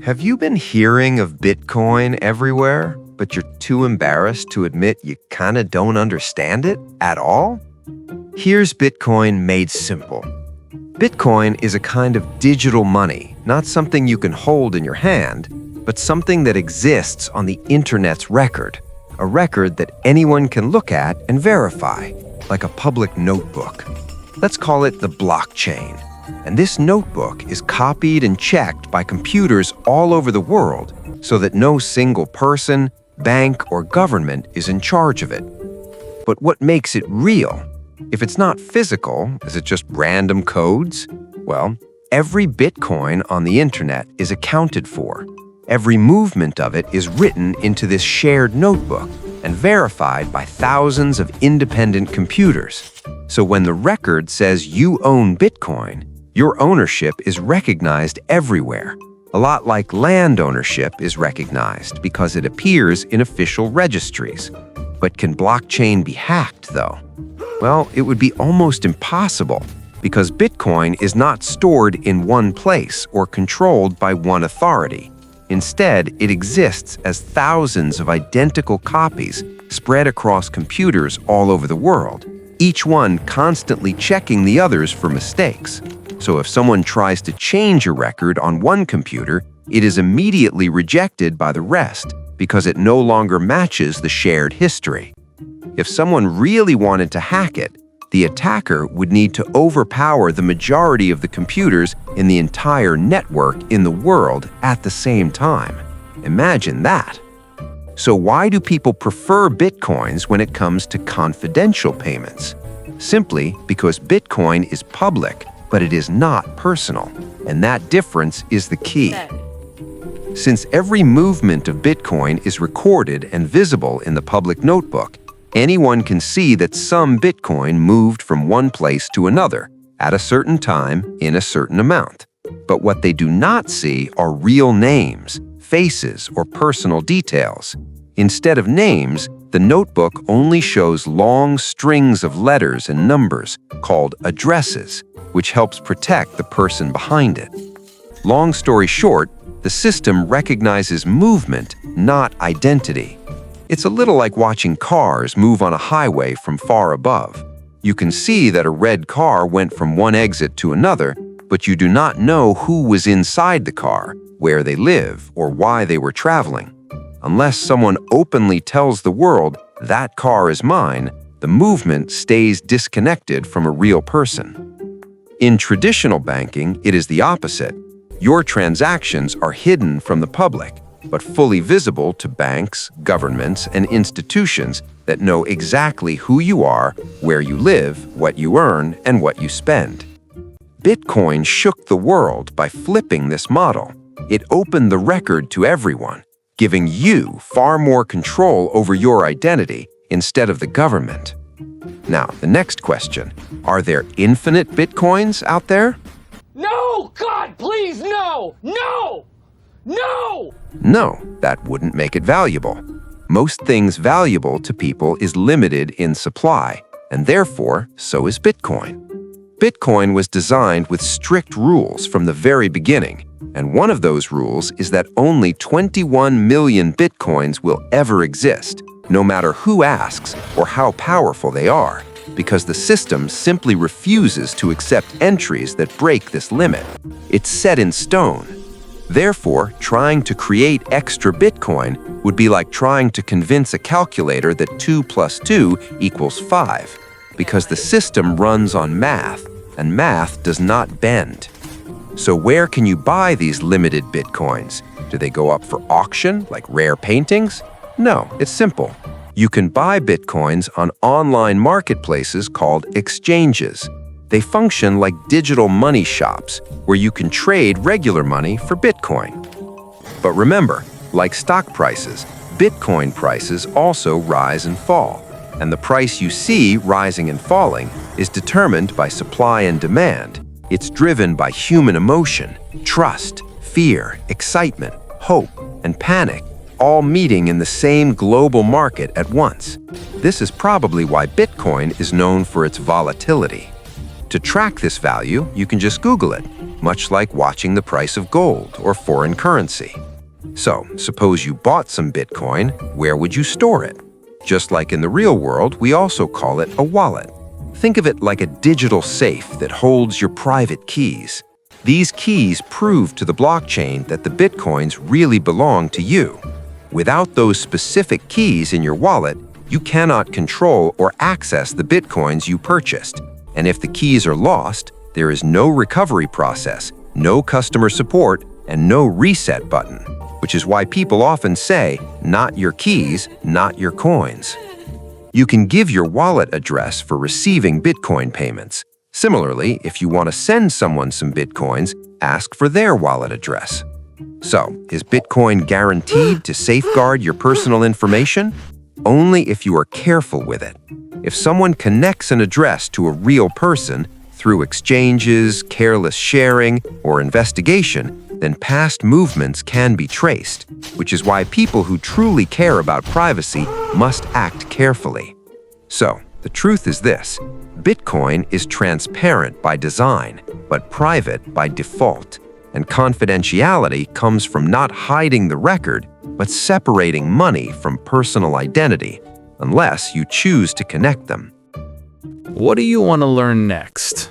Have you been hearing of Bitcoin everywhere, but you're too embarrassed to admit you kinda don't understand it at all? Here's Bitcoin made simple. Bitcoin is a kind of digital money, not something you can hold in your hand, but something that exists on the internet's record, a record that anyone can look at and verify, like a public notebook. Let's call it the blockchain. And this notebook is copied and checked by computers all over the world so that no single person, bank, or government is in charge of it. But what makes it real? If it's not physical, is it just random codes? Well, every Bitcoin on the internet is accounted for. Every movement of it is written into this shared notebook and verified by thousands of independent computers. So when the record says you own Bitcoin, your ownership is recognized everywhere. A lot like land ownership is recognized because it appears in official registries. But can blockchain be hacked, though? Well, it would be almost impossible because Bitcoin is not stored in one place or controlled by one authority. Instead, it exists as thousands of identical copies spread across computers all over the world, each one constantly checking the others for mistakes. So if someone tries to change a record on one computer, it is immediately rejected by the rest because it no longer matches the shared history. If someone really wanted to hack it, the attacker would need to overpower the majority of the computers in the entire network in the world at the same time. Imagine that. So why do people prefer Bitcoins when it comes to confidential payments? Simply because Bitcoin is public, but it is not personal, and that difference is the key. Since every movement of Bitcoin is recorded and visible in the public notebook, anyone can see that some Bitcoin moved from one place to another at a certain time in a certain amount. But what they do not see are real names, faces, or personal details. Instead of names, the notebook only shows long strings of letters and numbers called addresses, which helps protect the person behind it. Long story short, the system recognizes movement, not identity. It's a little like watching cars move on a highway from far above. You can see that a red car went from one exit to another, but you do not know who was inside the car, where they live, or why they were traveling. Unless someone openly tells the world, that car is mine, the movement stays disconnected from a real person. In traditional banking, it is the opposite. Your transactions are hidden from the public, but fully visible to banks, governments, and institutions that know exactly who you are, where you live, what you earn, and what you spend. Bitcoin shook the world by flipping this model. It opened the record to everyone, giving you far more control over your identity instead of the government. Now, the next question, are there infinite Bitcoins out there? No! God, please, no! No! No! No, that wouldn't make it valuable. Most things valuable to people is limited in supply, and therefore, so is Bitcoin. Bitcoin was designed with strict rules from the very beginning, and one of those rules is that only 21 million Bitcoins will ever exist, no matter who asks or how powerful they are, because the system simply refuses to accept entries that break this limit. It's set in stone. Therefore, trying to create extra Bitcoin would be like trying to convince a calculator that 2 plus 2 equals 5, because the system runs on math, and math does not bend. So where can you buy these limited Bitcoins? Do they go up for auction, like rare paintings? No, it's simple. You can buy Bitcoins on online marketplaces called exchanges. They function like digital money shops, where you can trade regular money for Bitcoin. But remember, like stock prices, Bitcoin prices also rise and fall, and the price you see rising and falling is determined by supply and demand. It's driven by human emotion, trust, fear, excitement, hope, and panic, all meeting in the same global market at once. This is probably why Bitcoin is known for its volatility. To track this value, you can just Google it. much like watching the price of gold or foreign currency. So, suppose you bought some Bitcoin, where would you store it? Just like in the real world, we also call it a wallet. Think of it like a digital safe that holds your private keys. These keys prove to the blockchain that the Bitcoins really belong to you. Without those specific keys in your wallet, you cannot control or access the Bitcoins you purchased. And if the keys are lost, there is no recovery process, no customer support, and no reset button, which is why people often say, not your keys, not your coins. You can give your wallet address for receiving Bitcoin payments. Similarly, if you want to send someone some Bitcoins, ask for their wallet address. So, is Bitcoin guaranteed to safeguard your personal information? Only if you are careful with it. If someone connects an address to a real person through exchanges, careless sharing, or investigation, then past movements can be traced, which is why people who truly care about privacy must act carefully. So, the truth is this: Bitcoin is transparent by design, but private by default. And confidentiality comes from not hiding the record, but separating money from personal identity, unless you choose to connect them. What do you want to learn next?